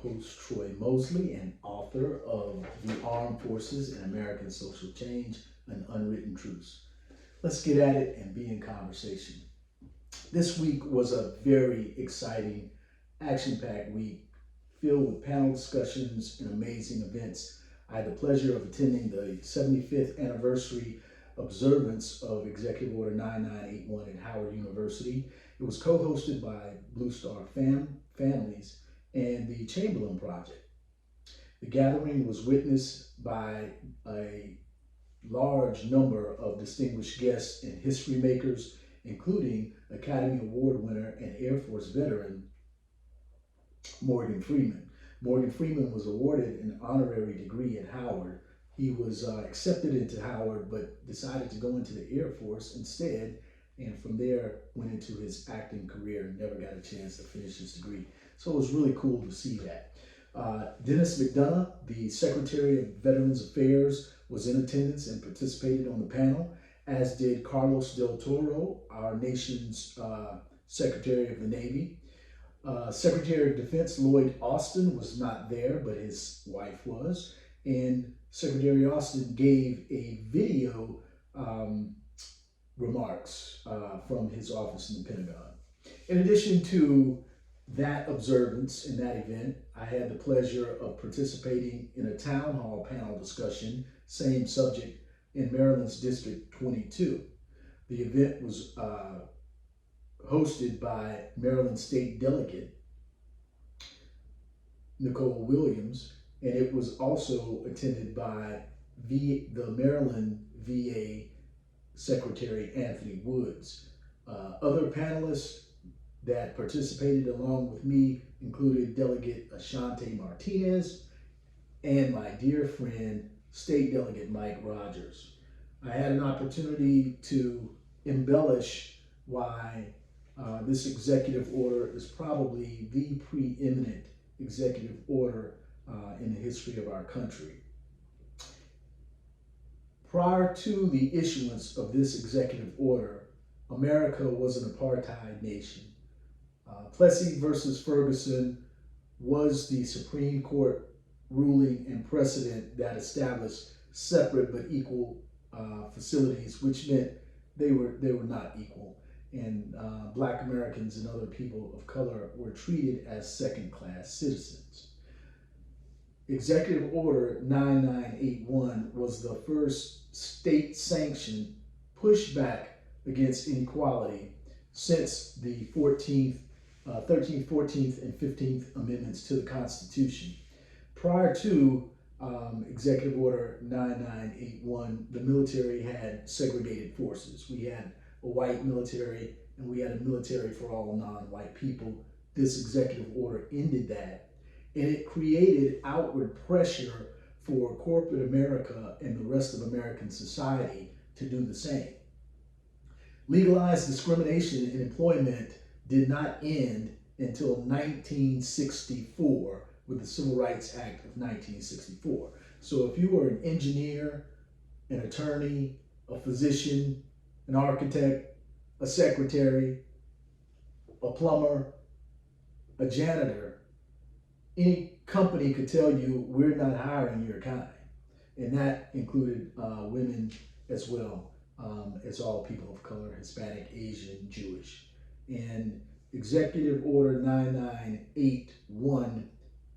host, Troy Mosley, and author of The Armed Forces in American Social Change, An Unwritten Truce. Let's get at it and be in conversation. This week was a very exciting, action-packed week filled with panel discussions and amazing events. I had the pleasure of attending the 75th anniversary observance of Executive Order 9981 at Howard University. It was co-hosted by Blue Star Families and the Chamberlain Project. The gathering was witnessed by a large number of distinguished guests and history makers, including Academy Award winner and Air Force veteran Morgan Freeman. Morgan Freeman was awarded an honorary degree at Howard. He was accepted into Howard, but decided to go into the Air Force instead, and from there went into his acting career. Never got a chance to finish his degree. So it was really cool to see that. Dennis McDonough, the Secretary of Veterans Affairs, was in attendance and participated on the panel, as did Carlos Del Toro, our nation's Secretary of the Navy. Secretary of Defense Lloyd Austin was not there, but his wife was. And Secretary Austin gave a video remarks from his office in the Pentagon. In addition to that observance in that event, I had the pleasure of participating in a town hall panel discussion, same subject, in Maryland's District 22. The event was hosted by Maryland State Delegate Nicole Williams, and it was also attended by the Maryland VA Secretary Anthony Woods. Other panelists that participated along with me included Delegate Ashante Martinez and my dear friend, State Delegate Mike Rogers. I had an opportunity to embellish why this executive order is probably the preeminent executive order in the history of our country. Prior to the issuance of this executive order, America was an apartheid nation. Plessy versus Ferguson was the Supreme Court ruling and precedent that established separate but equal facilities, which meant they were not equal. And Black Americans and other people of color were treated as second-class citizens. Executive Order 9981 was the first state-sanctioned pushback against inequality since the 13th, 14th, and 15th Amendments to the Constitution. Prior to Executive Order 9981, the military had segregated forces. We had a white military, and we had a military for all non-white people. This executive order ended that, and it created outward pressure for corporate America and the rest of American society to do the same. Legalized discrimination in employment did not end until 1964 with the Civil Rights Act of 1964. So if you were an engineer, an attorney, a physician, an architect, a secretary, a plumber, a janitor, any company could tell you, we're not hiring your kind. And that included women as well as all people of color, Hispanic, Asian, Jewish. And Executive Order 9981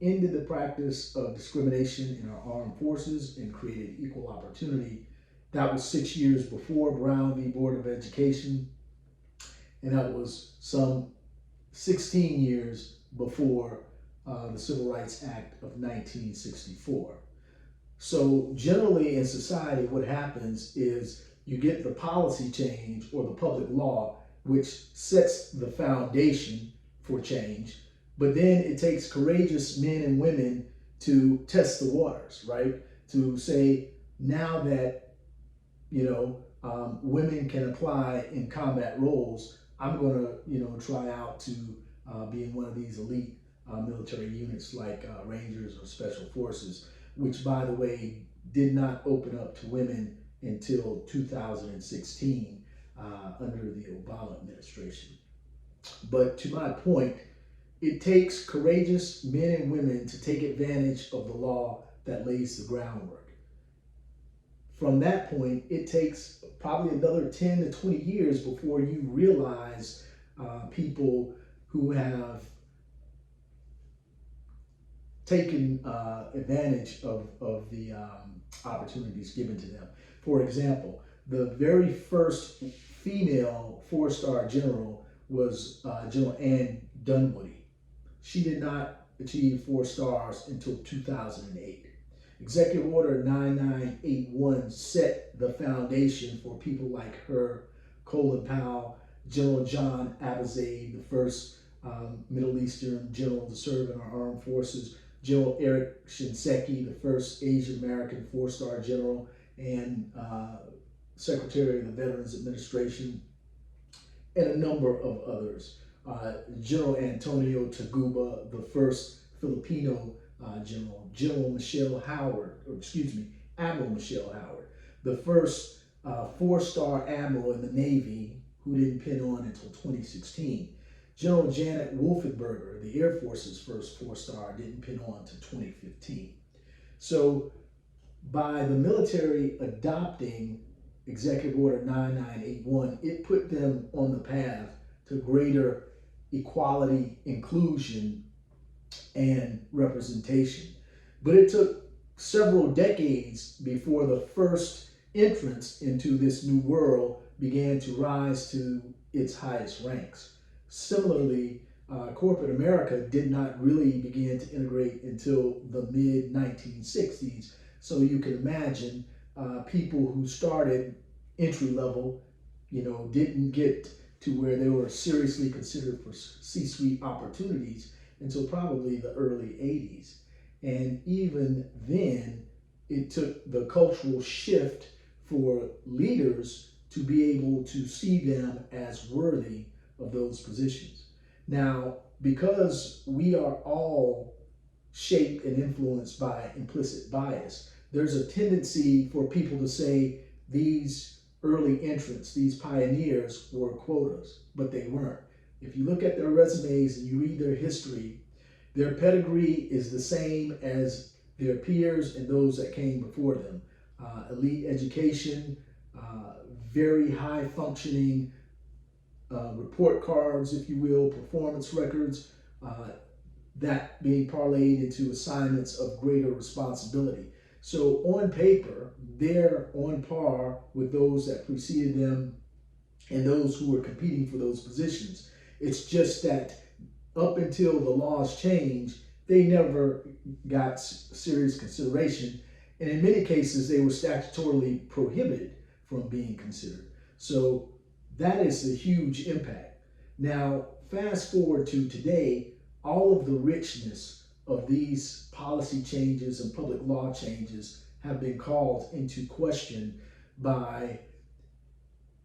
ended the practice of discrimination in our armed forces and created equal opportunity. That was 6 years before Brown v. Board of Education, and that was some 16 years before the Civil Rights Act of 1964. So generally in society, what happens is you get the policy change or the public law, which sets the foundation for change, but then it takes courageous men and women to test the waters, right? To say, now that women can apply in combat roles, I'm going to, try out to be in one of these elite military units like Rangers or Special Forces, which, by the way, did not open up to women until 2016 under the Obama administration. But to my point, It takes courageous men and women to take advantage of the law that lays the groundwork. From that point, it takes probably another 10 to 20 years before you realize people who have taken advantage of the opportunities given to them. For example, the very first female four-star general was General Ann Dunwoody. She did not achieve 4 stars until 2008. Executive Order 9981 set the foundation for people like her, Colin Powell, General John Abizaid, the first Middle Eastern general to serve in our armed forces, General Eric Shinseki, the first Asian American 4-star general, and Secretary of the Veterans Administration, and a number of others. General Antonio Taguba, the first Filipino general, General Michelle Howard, or excuse me, Admiral Michelle Howard, the first 4-star admiral in the Navy who didn't pin on until 2016. General Janet Wolfenberger, the Air Force's first 4-star, didn't pin on until 2015. So by the military adopting Executive Order 9981, it put them on the path to greater equality, inclusion, and representation. But it took several decades before the first entrance into this new world began to rise to its highest ranks. Similarly, corporate America did not really begin to integrate until the mid 1960s. So you can imagine people who started entry level, didn't get to where they were seriously considered for C-suite opportunities until probably the early 80s. And even then, it took the cultural shift for leaders to be able to see them as worthy of those positions. Now, because we are all shaped and influenced by implicit bias, there's a tendency for people to say these early entrants, these pioneers, were quotas, but they weren't. If you look at their resumes and you read their history, their pedigree is the same as their peers and those that came before them. Elite education, very high functioning report cards, if you will, performance records, that being parlayed into assignments of greater responsibility. So on paper, they're on par with those that preceded them and those who were competing for those positions. It's just that up until the laws changed, they never got serious consideration. And in many cases, they were statutorily prohibited from being considered. So that is a huge impact. Now, fast forward to today, all of the richness of these policy changes and public law changes have been called into question by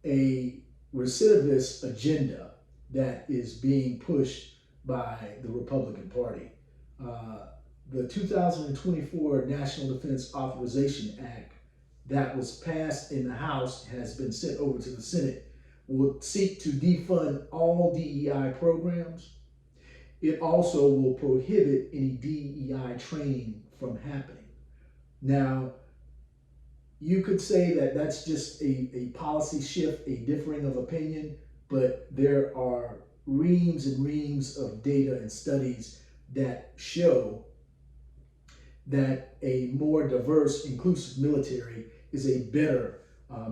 a recidivist agenda that is being pushed by the Republican Party. The 2024 National Defense Authorization Act that was passed in the House has been sent over to the Senate will seek to defund all DEI programs. It also will prohibit any DEI training from happening. Now, you could say that that's just a policy shift, a differing of opinion, but there are reams and reams of data and studies that show that a more diverse, inclusive military is a better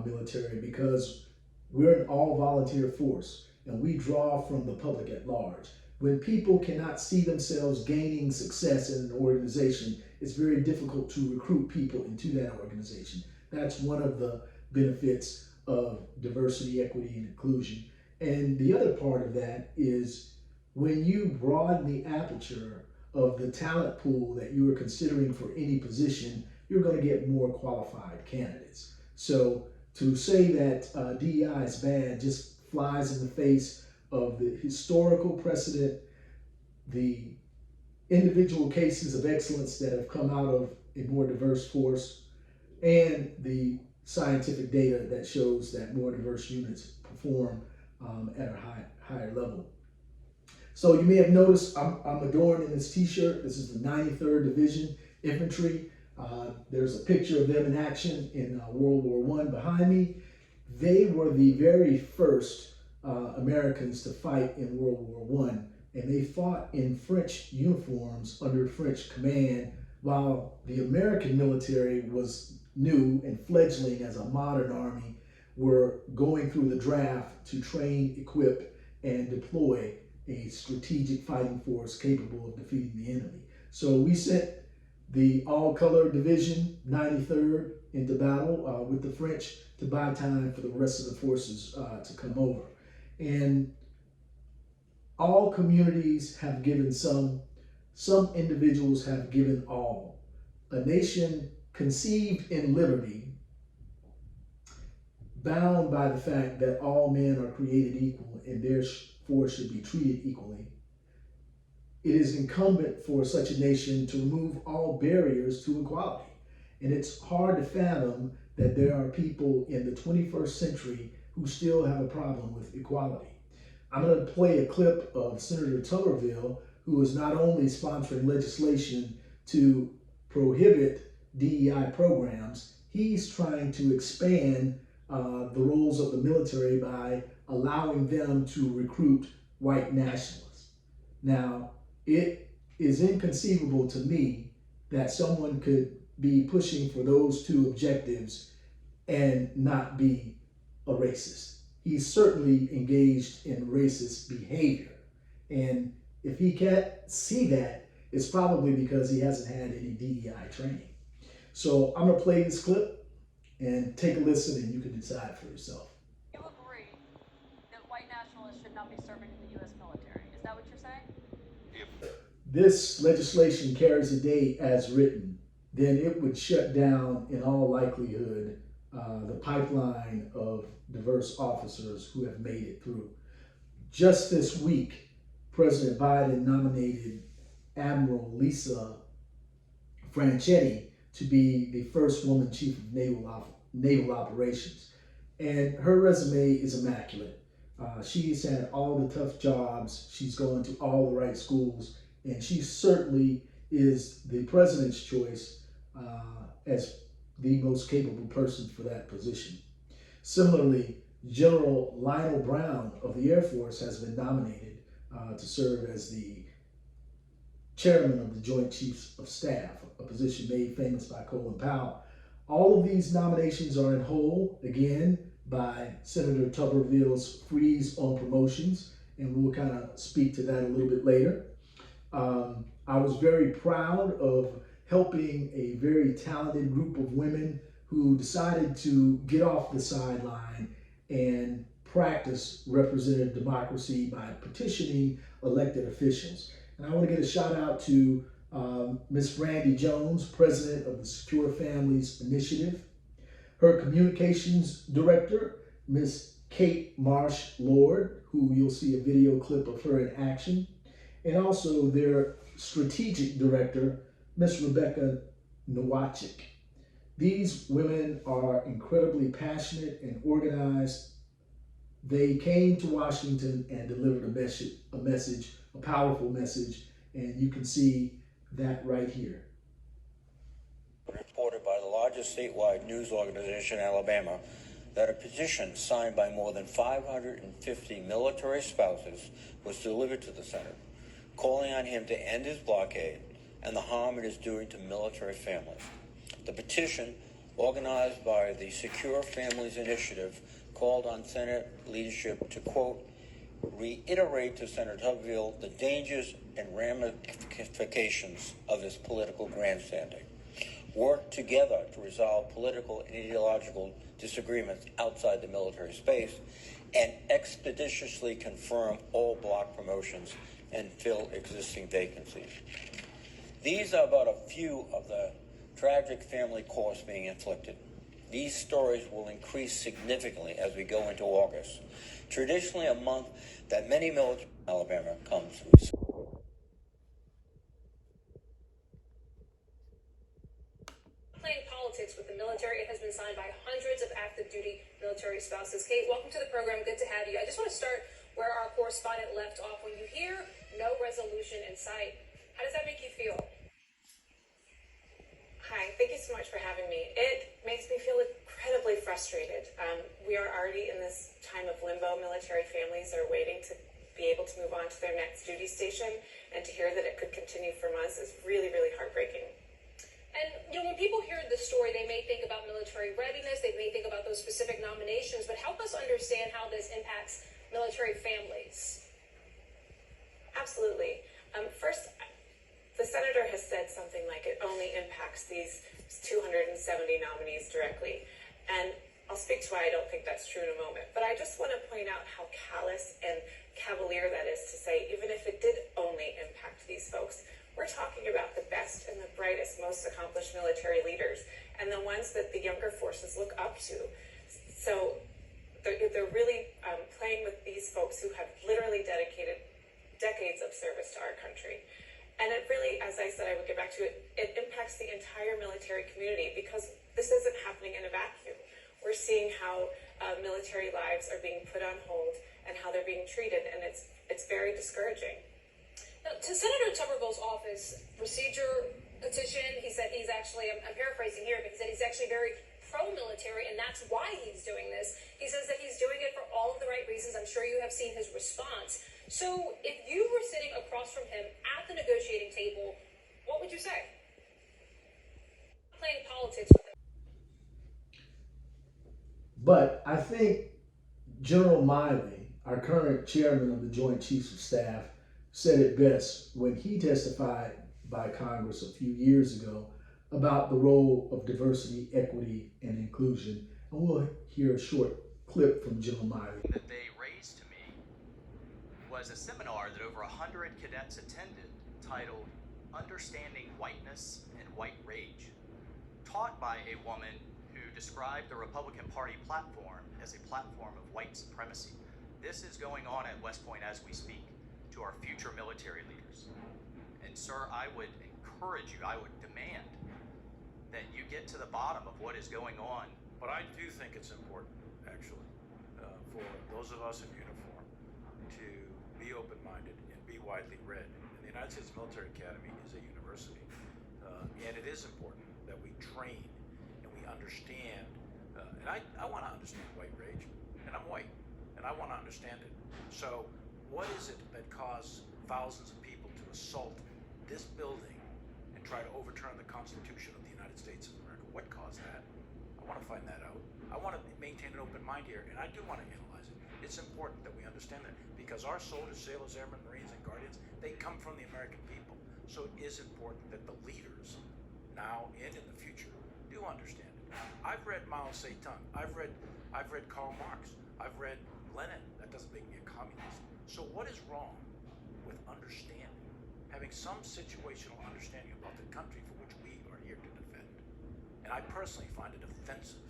military because we're an all-volunteer force and we draw from the public at large. When people cannot see themselves gaining success in an organization, it's very difficult to recruit people into that organization. That's one of the benefits of diversity, equity, and inclusion. And the other part of that is when you broaden the aperture of the talent pool that you are considering for any position, you're going to get more qualified candidates. So to say that DEI is bad just flies in the face of the historical precedent, the individual cases of excellence that have come out of a more diverse force, and the scientific data that shows that more diverse units perform at a higher level. So you may have noticed I'm adorned in this t-shirt. This is the 93rd Division Infantry. There's a picture of them in action in World War I behind me. They were the very first Americans to fight in World War I, and they fought in French uniforms under French command, while the American military was new and fledgling as a modern army, were going through the draft to train, equip, and deploy a strategic fighting force capable of defeating the enemy. So we sent the all-color division 93rd into battle with the French to buy time for the rest of the forces to come over. And all communities have given some individuals have given all. A nation conceived in liberty, bound by the fact that all men are created equal and therefore should be treated equally, it is incumbent for such a nation to remove all barriers to equality. And it's hard to fathom that there are people in the 21st century who still have a problem with equality. I'm going to play a clip of Senator Tuberville, who is not only sponsoring legislation to prohibit DEI programs, he's trying to expand the roles of the military by allowing them to recruit white nationalists. Now, it is inconceivable to me that someone could be pushing for those two objectives and not be a racist. He's certainly engaged in racist behavior. And if he can't see that, it's probably because he hasn't had any DEI training. So I'm gonna play this clip and take a listen, and you can decide for yourself. You agree that white nationalists should not be serving in the U.S. military? Is that what you're saying? If this legislation carries a day as written, then it would shut down, in all likelihood, the pipeline of diverse officers who have made it through. Just this week, President Biden nominated Admiral Lisa Franchetti to be the first woman chief of naval operations. And her resume is immaculate. She's had all the tough jobs, she's gone to all the right schools, and she certainly is the president's choice as the most capable person for that position. Similarly, General Lionel Brown of the Air Force has been nominated to serve as the chairman of the Joint Chiefs of Staff, a position made famous by Colin Powell. All of these nominations are in whole, again, by Senator Tuberville's freeze on promotions, and we'll kind of speak to that a little bit later. I was very proud of helping a very talented group of women who decided to get off the sideline and practice representative democracy by petitioning elected officials. And I want to get a shout out to Ms. Brandy Jones, president of the Secure Families Initiative, her communications director, Ms. Kate Marsh Lord, who you'll see a video clip of her in action, and also their strategic director, Ms. Rebecca Nowacek. These women are incredibly passionate and organized. They came to Washington and delivered a message, a powerful message, and you can see that right here. Reported by the largest statewide news organization in Alabama that a petition signed by more than 550 military spouses was delivered to the Senate, calling on him to end his blockade and the harm it is doing to military families. The petition, organized by the Secure Families Initiative, called on Senate leadership to, quote, reiterate to Senator Tuberville the dangers and ramifications of this political grandstanding. Work together to resolve political and ideological disagreements outside the military space, and expeditiously confirm all block promotions and fill existing vacancies. These are but a few of the tragic family costs being inflicted. These stories will increase significantly as we go into August, traditionally a month that many military in Alabama come through. Playing politics with the military, it has been signed by hundreds of active duty military spouses. Kate, welcome to the program. Good to have you. I just want to start where our correspondent left off when you hear no resolution in sight. How does that make you feel? Hi, thank you so much for having me. It makes me feel incredibly frustrated. We are already in this time of limbo. Military families are waiting to be able to move on to their next duty station, and to hear that it could continue for months is really, really heartbreaking. And, when people hear this story, they may think about military readiness, they may think about those specific nominations, but help us understand how this impacts military families. Absolutely. First, the senator has said something like it only impacts these 270 nominees directly. And I'll speak to why I don't think that's true in a moment. But I just want to point out how callous and cavalier that is to say, even if it did only impact these folks. We're talking about the best and the brightest, most accomplished military leaders, and the ones that the younger forces look up to. So they're really playing with these folks who have literally dedicated decades of service to our country. And it really, as I said, I would get back to it, it impacts the entire military community, because this isn't happening in a vacuum. We're seeing how military lives are being put on hold and how they're being treated, and it's very discouraging. Now, to Senator Tuberville's office received your petition. He said he's actually, I'm paraphrasing here, but he said he's actually very pro-military, and that's why he's doing this. He says that he's doing it for all of the right reasons. I'm sure you have seen his response. So if you were sitting across from him at the negotiating table, what would you say? Playing politics with him. But I think General Miley, our current chairman of the Joint Chiefs of Staff, said it best when he testified by Congress a few years ago about the role of diversity, equity, and inclusion. And we'll hear a short clip from General Miley. That they raised to me was a seminar that over 100 cadets attended titled Understanding Whiteness and White Rage, taught by a woman who described the Republican Party platform as a platform of white supremacy. This is going on at West Point as we speak to our future military leaders. And sir, I would encourage you, I would demand that you get to the bottom of what is going on. But I do think it's important, actually, for those of us in uniform to be open-minded and be widely read. And the United States Military Academy is a university, and it is important that we train and we understand. And I want to understand white rage, and I'm white, and I want to understand it. So what is it that caused thousands of people to assault this building and try to overturn the Constitution of the United States of America? What caused that? I want to find that out. I want to maintain an open mind here, and I do want to analyze it. It's important that we understand that, because our soldiers, sailors, airmen, Marines, and Guardians, they come from the American people. So it is important that the leaders, now and in the future, do understand it. I've read Mao Zedong. I've read Karl Marx. I've read Lenin. That doesn't make me a communist. So what is wrong with understanding, having some situational understanding about the country for which we are here to defend? And I personally find it offensive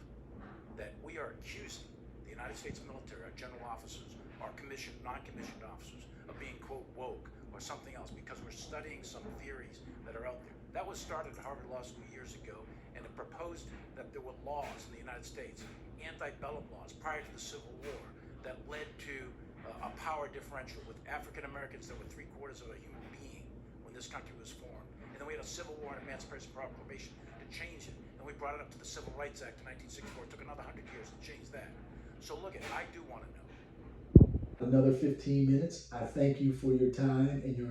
that we are accusing the United States military, our general officers, our commissioned, non-commissioned officers, of being, quote, woke or something else because we're studying some theories that are out there. That was started at Harvard Law School years ago, and it proposed that there were laws in the United States, antebellum laws prior to the Civil War, that led to a power differential with African Americans that were 3/4 of a human being when this country was formed. And then we had a Civil War and Emancipation Proclamation to change it. And we brought it up to the Civil Rights Act in 1964. It took another 100 years to change that. So look, I do want to know. Another 15 minutes. I thank you for your time and your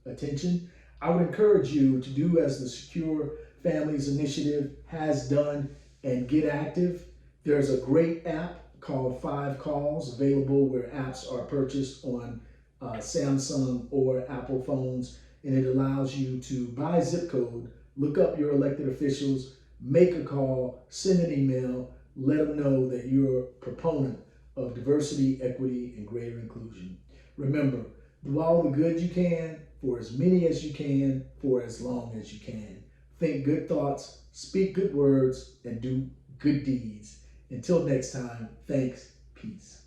attention. I would encourage you to do as the Secure Families Initiative has done and get active. There's a great app called 5 Calls available where apps are purchased on Samsung or Apple phones, and it allows you to, by zip code, look up your elected officials, make a call, send an email, let them know that you're a proponent of diversity, equity, and greater inclusion. Remember, do all the good you can for as many as you can for as long as you can. Think good thoughts, speak good words, and do good deeds. Until next time, thanks, peace.